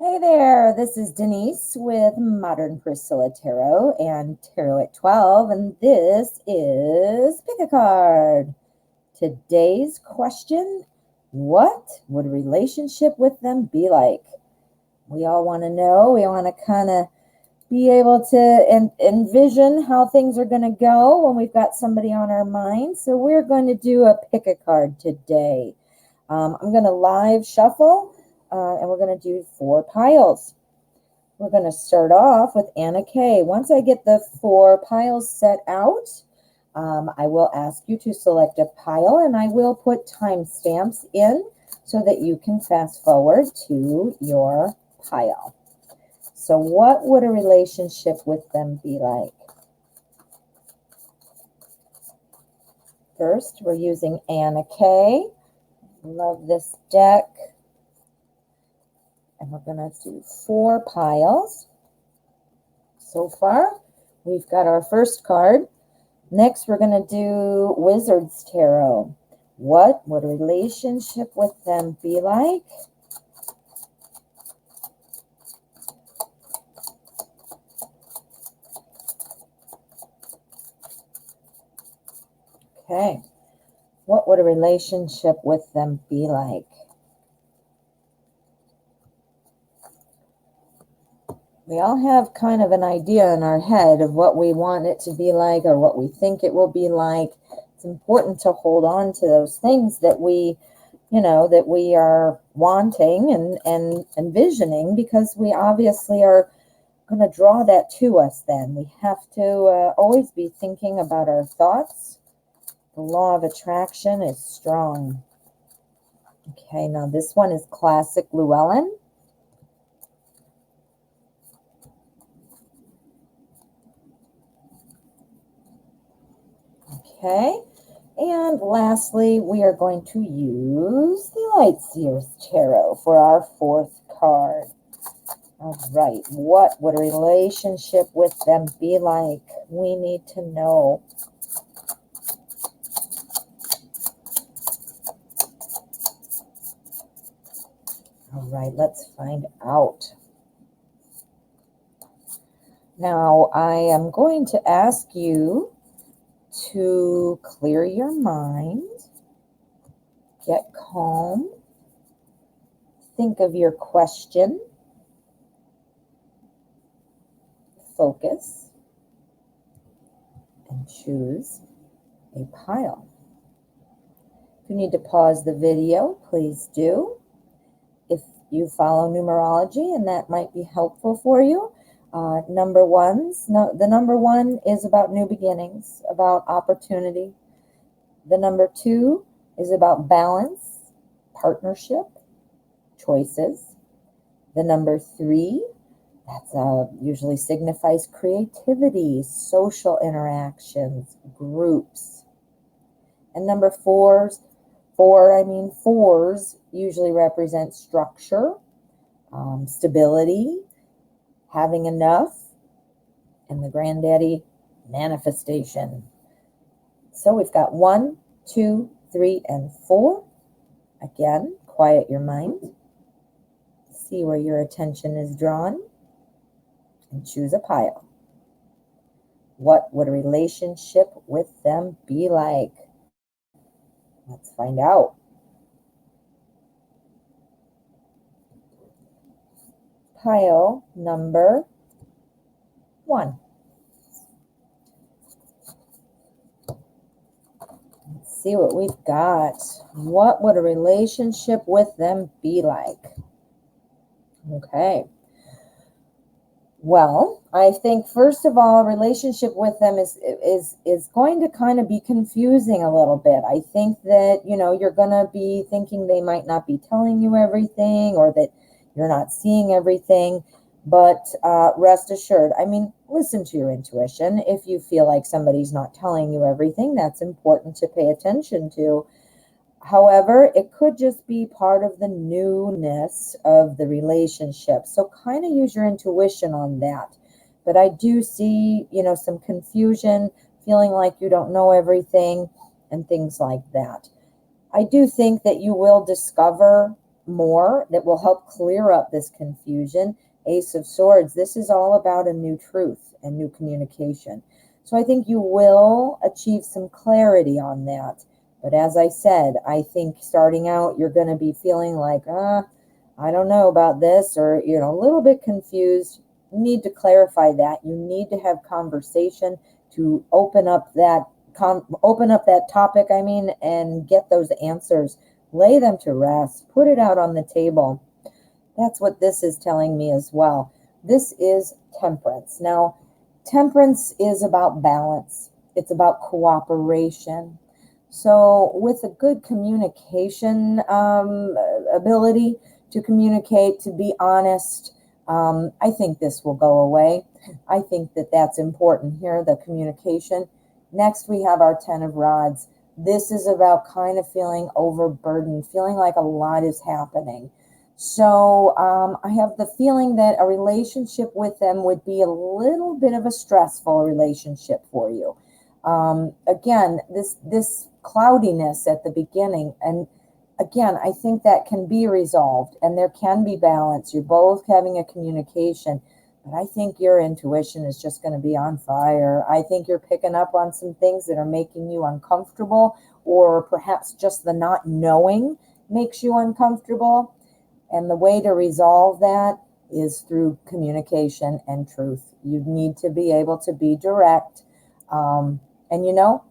Hey there, this is Denise with Modern Priscilla Tarot and Tarot at 12, and this is Pick a Card. Today's question, what would a relationship with them be like? We all want to know, we want to kind of be able to envision how things are going to go when we've got somebody on our mind. So we're going to do a Pick a Card today. I'm going to live shuffle. And we're going to do 4 piles. We're going to start off with Anna K. Once I get the 4 piles set out, I will ask you to select a pile, and I will put timestamps in so that you can fast forward to your pile. So what would a relationship with them be like? First, we're using Anna K. Love this deck. And we're going to do 4 piles. So far, we've got our first card. Next, we're going to do Wizard's Tarot. What would a relationship with them be like? Okay. What would a relationship with them be like? We all have kind of an idea in our head of what we want it to be like or what we think it will be like. It's important to hold on to those things that we are wanting and envisioning, because we obviously are going to draw that to us then. We have to always be thinking about our thoughts. The law of attraction is strong. Okay, now this one is classic Llewellyn. Okay, and lastly, we are going to use the Lightseer's Tarot for our 4th card. All right, what would a relationship with them be like? We need to know. All right, let's find out. Now, I am going to ask you to clear your mind, get calm, think of your question, focus, and choose a pile. If you need to pause the video, please do. If you follow numerology, and that might be helpful for you. The number 1 is about new beginnings, about opportunity. The number 2 is about balance, partnership, choices. The number 3, that's usually signifies creativity, social interactions, groups. And number 4s usually represent structure, stability, having enough, and the granddaddy, manifestation. So we've got 1, 2, 3, and 4. Again, quiet your mind. See where your attention is drawn and choose a pile. What would a relationship with them be like? Let's find out. Pile number 1. Let's see what we've got. What would a relationship with them be like? Okay. Well, I think first of all, a relationship with them is going to kind of be confusing a little bit. I think that, you're going to be thinking they might not be telling you everything, or that you're not seeing everything. But rest assured, listen to your intuition. If you feel like somebody's not telling you everything, that's important to pay attention to. However, it could just be part of the newness of the relationship. So kind of use your intuition on that. But I do see, some confusion, feeling like you don't know everything and things like that. I do think that you will discover more that will help clear up this confusion. Ace of Swords, this is all about a new truth and new communication. So I think you will achieve some clarity on that. But as I said, I think starting out, you're going to be feeling like, I don't know about this, or, a little bit confused. You need to clarify that. You need to have conversation to open up that topic, and get those answers. Lay them to rest. Put it out on the table. That's what this is telling me as well. This is Temperance. Now, Temperance is about balance. It's about cooperation. So with a good communication ability to communicate, to be honest, I think this will go away. I think that that's important here, the communication. Next, we have our Ten of Rods. This is about kind of feeling overburdened, feeling like a lot is happening. So I have the feeling that a relationship with them would be a little bit of a stressful relationship for you. Again, this cloudiness at the beginning, and again, I think that can be resolved and there can be balance. You're both having a communication, but I think your intuition is just going to be on fire. I think you're picking up on some things that are making you uncomfortable, or perhaps just the not knowing makes you uncomfortable. And the way to resolve that is through communication and truth. You need to be able to be direct. And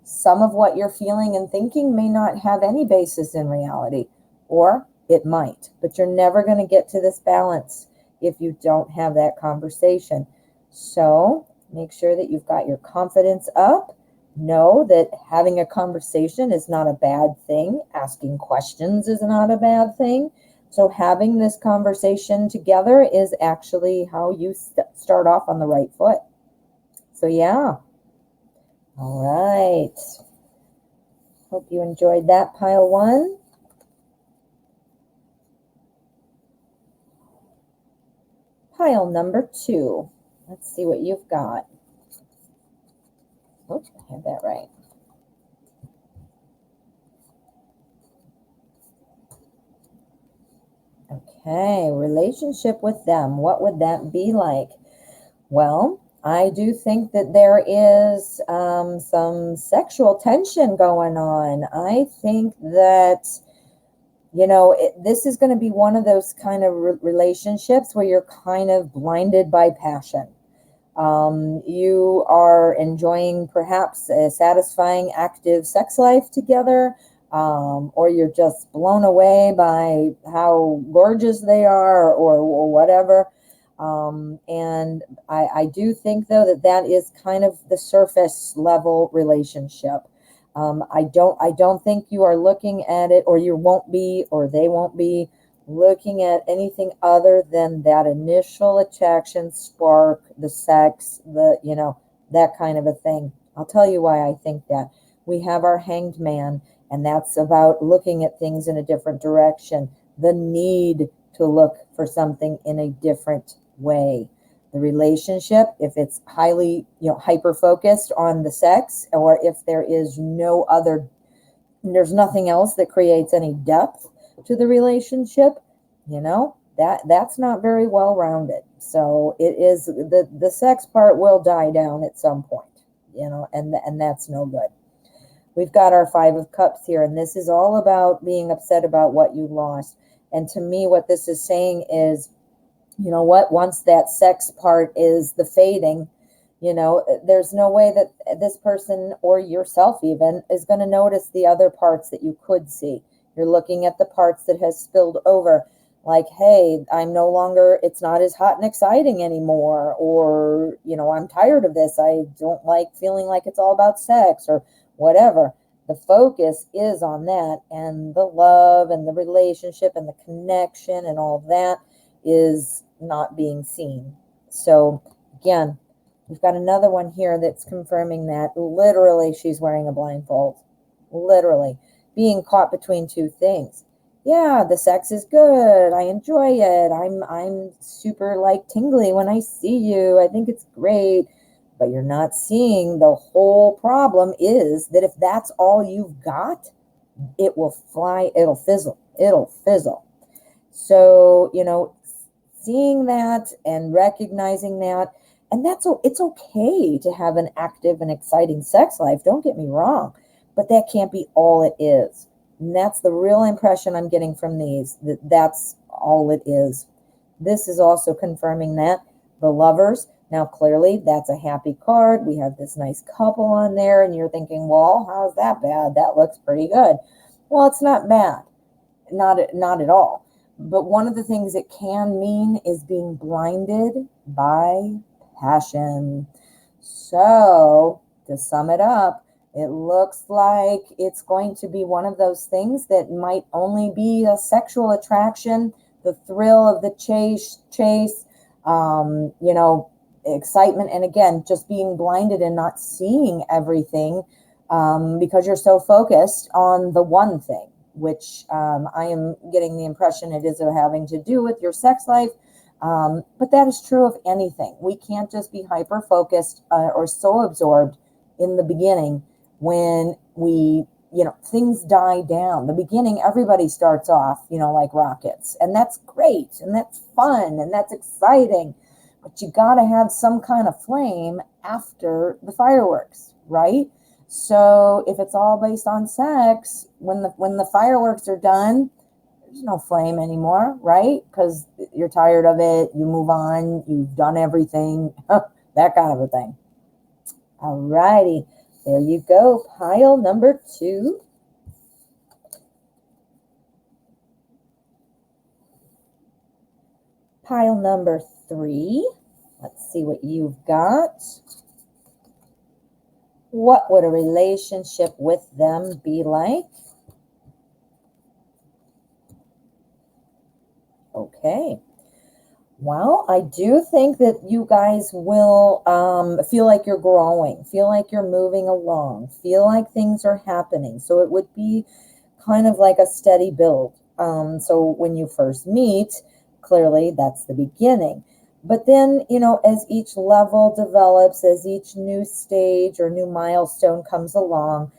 some of what you're feeling and thinking may not have any basis in reality, or it might, but you're never going to get to this balance if you don't have that conversation. So make sure that you've got your confidence up. Know that having a conversation is not a bad thing. Asking questions is not a bad thing. So having this conversation together is actually how you start off on the right foot. So yeah. All right. Hope you enjoyed that, pile one. Pile number two. Let's see what you've got. Oops, I had that right. Okay, relationship with them. What would that be like? Well, I do think that there is some sexual tension going on. I think that, this is going to be one of those kind of relationships where you're kind of blinded by passion. You are enjoying perhaps a satisfying, active sex life together, or you're just blown away by how gorgeous they are, or whatever. And I do think, though, that is kind of the surface level relationship. I don't think you are looking at it, or you won't be, or they won't be looking at anything other than that initial attraction, spark, the sex, that kind of a thing. I'll tell you why I think that. We have our Hanged Man, and that's about looking at things in a different direction. The need to look for something in a different way. The relationship, if it's highly, hyper focused on the sex, or if there's nothing else that creates any depth to the relationship, that's not very well rounded. So it is the sex part will die down at some point, and that's no good. We've got our Five of Cups here, and this is all about being upset about what you lost. And to me, what this is saying is, once that sex part is the fading, there's no way that this person, or yourself even, is going to notice the other parts that you could see. You're looking at the parts that has spilled over, like, hey, it's not as hot and exciting anymore, or, I'm tired of this. I don't like feeling like it's all about sex, or whatever. The focus is on that, and the love and the relationship and the connection and all that is not being seen. So again, we've got another one here that's confirming that literally she's wearing a blindfold. Literally being caught between two things. Yeah, the sex is good. I enjoy it. I'm super tingly when I see you. I think it's great. But you're not seeing the whole problem is that if that's all you've got, it will fly, it'll fizzle. So, seeing that and recognizing that, and it's okay to have an active and exciting sex life. Don't get me wrong, but that can't be all it is. And that's the real impression I'm getting from these, that's all it is. This is also confirming that the Lovers, now clearly that's a happy card. We have this nice couple on there, and you're thinking, well, how's that bad? That looks pretty good. Well, it's not bad. Not at all. But one of the things it can mean is being blinded by passion. So, to sum it up, it looks like it's going to be one of those things that might only be a sexual attraction, the thrill of the chase, excitement, and again, just being blinded and not seeing everything because you're so focused on the one thing, which I am getting the impression it is having to do with your sex life. But that is true of anything. We can't just be hyper-focused or so absorbed in the beginning when things die down. The beginning, everybody starts off, like rockets. And that's great, and that's fun, and that's exciting. But you got to have some kind of flame after the fireworks, right? So if it's all based on sex, when the fireworks are done, there's no flame anymore, right? Because you're tired of it, you move on, you've done everything, that kind of a thing. All righty, there you go, pile number 2. Pile number 3. Let's see what you've got. What would a relationship with them be like? Okay. Well, I do think that you guys will feel like you're growing, feel like you're moving along, feel like things are happening. So it would be kind of like a steady build. So when you first meet, clearly that's the beginning. But then, as each level develops, as each new stage or new milestone comes along,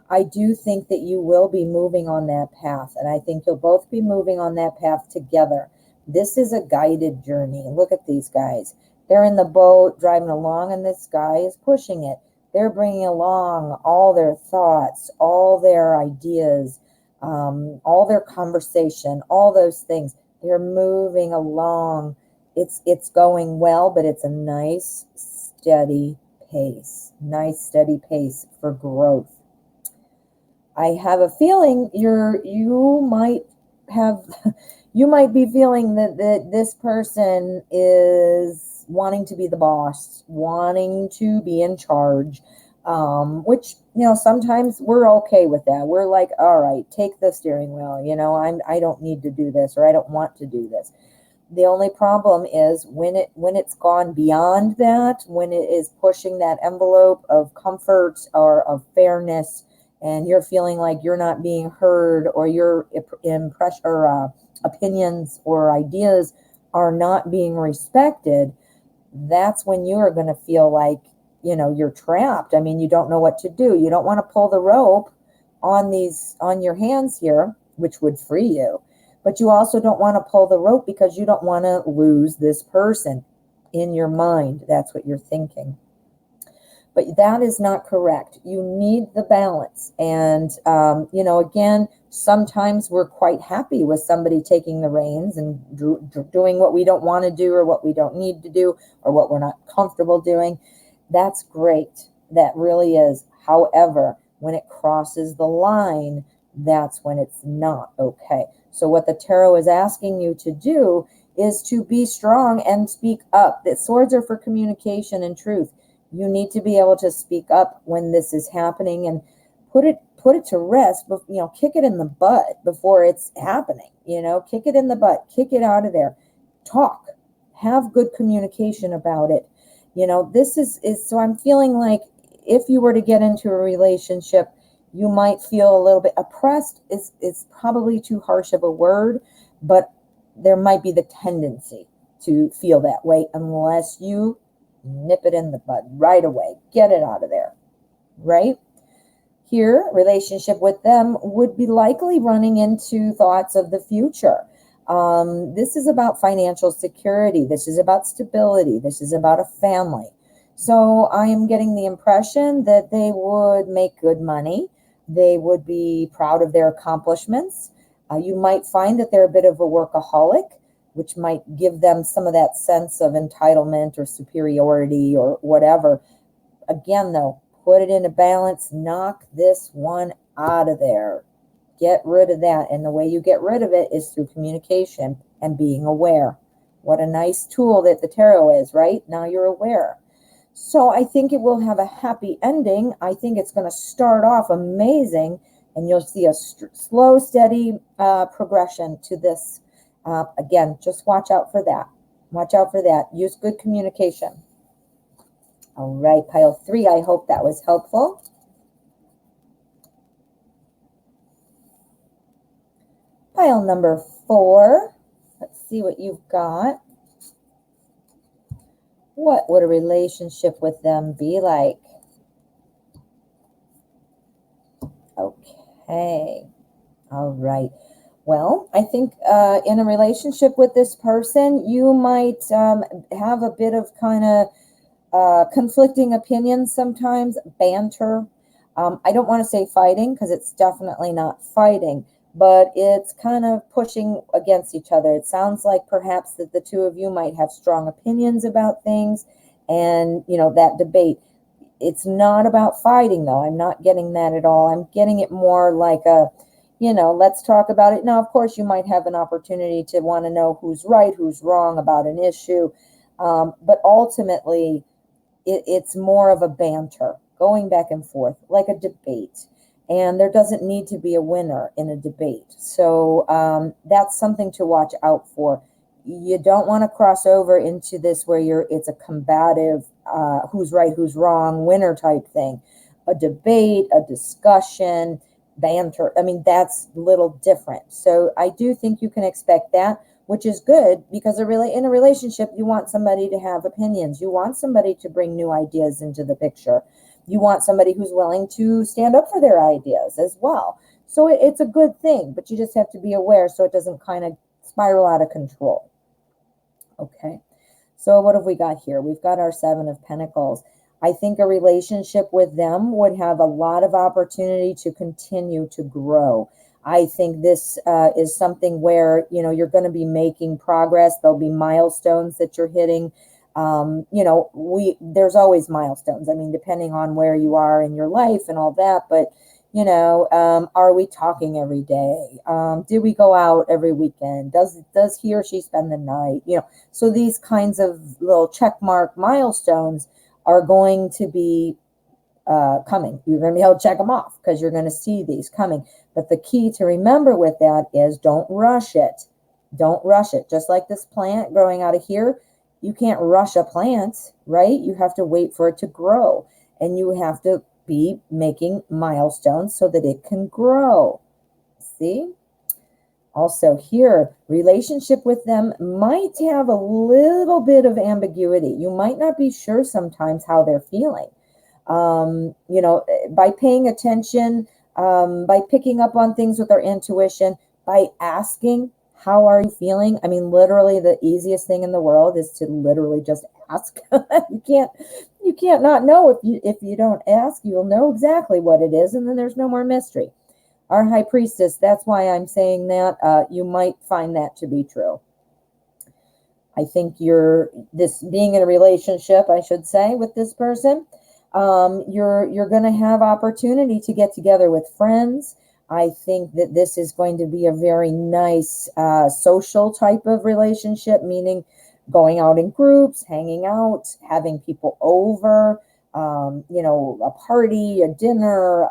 I do think that you will be moving on that path. And I think you'll both be moving on that path together. This is a guided journey. Look at these guys. They're in the boat driving along, and this guy is pushing it. They're bringing along all their thoughts, all their ideas, all their conversation, all those things. They're moving along. It's going well, but it's a nice, steady pace. Nice, steady pace for growth. I have a feeling you might be feeling that this person is wanting to be the boss, wanting to be in charge, which, sometimes we're okay with that. We're like, all right, take the steering wheel. I don't need to do this, or I don't want to do this. The only problem is when it's gone beyond that, when it is pushing that envelope of comfort or of fairness, and you're feeling like you're not being heard, or your impression or opinions or ideas are not being respected, that's when you are going to feel like, you're trapped. I mean, you don't know what to do. You don't want to pull the rope on your hands here, which would free you. But you also don't want to pull the rope because you don't want to lose this person. In your mind, that's what you're thinking. But that is not correct. You need the balance. And, again, sometimes we're quite happy with somebody taking the reins and doing what we don't want to do, or what we don't need to do, or what we're not comfortable doing. That's great. That really is. However, when it crosses the line, that's when it's not okay. So what the tarot is asking you to do is to be strong and speak up. The swords are for communication and truth. You need to be able to speak up when this is happening and put it to rest, but kick it in the butt before it's happening. Kick it in the butt, kick it out of there. Talk, have good communication about it. This is so I'm feeling like if you were to get into a relationship, you might feel a little bit oppressed. It's probably too harsh of a word, but there might be the tendency to feel that way unless you nip it in the bud right away. Get it out of there, right? Here, relationship with them would be likely running into thoughts of the future. This is about financial security. This is about stability. This is about a family. So I am getting the impression that they would make good money. They would be proud of their accomplishments. You might find that they're a bit of a workaholic, which might give them some of that sense of entitlement or superiority or whatever. Again, though, put it into balance. Knock this one out of there. Get rid of that. And the way you get rid of it is through communication and being aware. What a nice tool that the tarot is, right? Now you're aware. So I think it will have a happy ending. I think it's going to start off amazing, and you'll see a slow, steady progression to this. Again, just watch out for that. Watch out for that. Use good communication. All right, pile 3. I hope that was helpful. Pile number 4. Let's see what you've got. What would a relationship with them be like? Okay. All right. Well, I think in a relationship with this person, you might have a bit of kind of conflicting opinions sometimes, banter. I don't want to say fighting because it's definitely not fighting, but it's kind of pushing against each other. It sounds like perhaps that the two of you might have strong opinions about things, and that debate. It's not about fighting, though. I'm not getting that at all. I'm getting it more like let's talk about it. Now, of course, you might have an opportunity to want to know who's right, who's wrong about an issue, but ultimately, it's more of a banter, going back and forth, like a debate. And there doesn't need to be a winner in a debate. So that's something to watch out for. You don't want to cross over into this where it's a combative, who's right, who's wrong, winner type thing. A debate, a discussion, banter. I mean, that's a little different. So I do think you can expect that, which is good, because in a relationship, you want somebody to have opinions. You want somebody to bring new ideas into the picture. You want somebody who's willing to stand up for their ideas as well. So it's a good thing, but you just have to be aware so it doesn't kind of spiral out of control. Okay, so what have we got here? We've got our 7 of Pentacles. I think a relationship with them would have a lot of opportunity to continue to grow. I think this is something where, you're going to be making progress. There'll be milestones that you're hitting. There's always milestones. I mean, depending on where you are in your life and all that, but are we talking every day? Do we go out every weekend? Does he or she spend the night? So these kinds of little check mark milestones are going to be coming. You're going to be able to check them off because you're going to see these coming. But the key to remember with that is don't rush it. Don't rush it. Just like this plant growing out of here, you can't rush a plant, right? You have to wait for it to grow, and you have to be making milestones so that it can grow. See? Also here, relationship with them might have a little bit of ambiguity. You might not be sure sometimes how they're feeling. By paying attention, by picking up on things with our intuition, by asking, how are you feeling? I mean, literally the easiest thing in the world is to literally just ask. You can't not know. If you don't ask, you'll know exactly what it is, and then there's no more mystery. Our high priestess, that's why I'm saying that. You might find that to be true. I think being in a relationship, I should say, with this person, you're going to have opportunity to get together with friends. I think that this is going to be a very nice social type of relationship, meaning going out in groups, hanging out, having people over, a party, a dinner,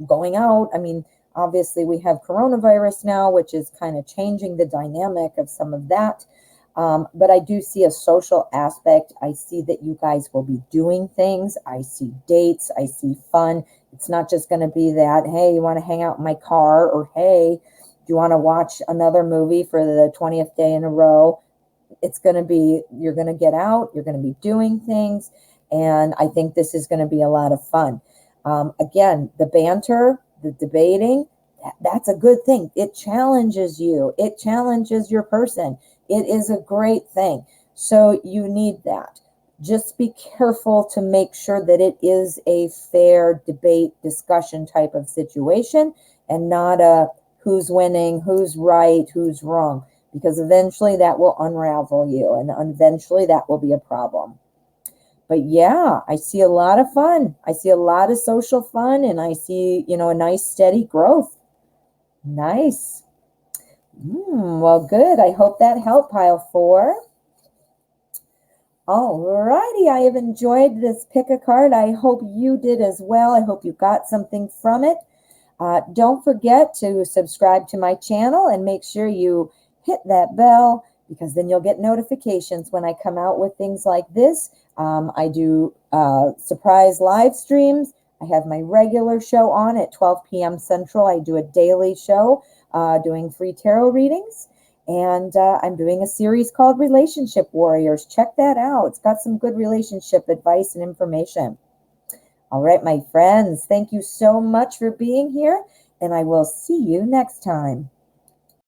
going out. I mean, obviously we have coronavirus now, which is kind of changing the dynamic of some of that. But I do see a social aspect. I see that you guys will be doing things. I see dates. I see fun. It's not just going to be that, hey, you want to hang out in my car, or hey, do you want to watch another movie for the 20th day in a row? It's going to be, you're going to get out, you're going to be doing things. And I think this is going to be a lot of fun. Again, the banter, the debating, that's a good thing. It challenges you. It challenges your person. It is a great thing. So you need that. Just be careful to make sure that it is a fair debate, discussion type of situation and not a who's winning, who's right, who's wrong, because eventually that will unravel you and eventually that will be a problem. But yeah, I see a lot of fun. I see a lot of social fun, and I see, a nice steady growth. Nice. Well, good. I hope that helped, pile 4. All righty. I have enjoyed this pick a card. I hope you did as well. I hope you got something from it. Don't forget to subscribe to my channel and make sure you hit that bell, because then you'll get notifications when I come out with things like this. I do surprise live streams. I have my regular show on at 12 p.m. Central. I do a daily show doing free tarot readings. And I'm doing a series called Relationship Warriors. Check that out. It's got some good relationship advice and information. All right, my friends, thank you so much for being here, and I will see you next time.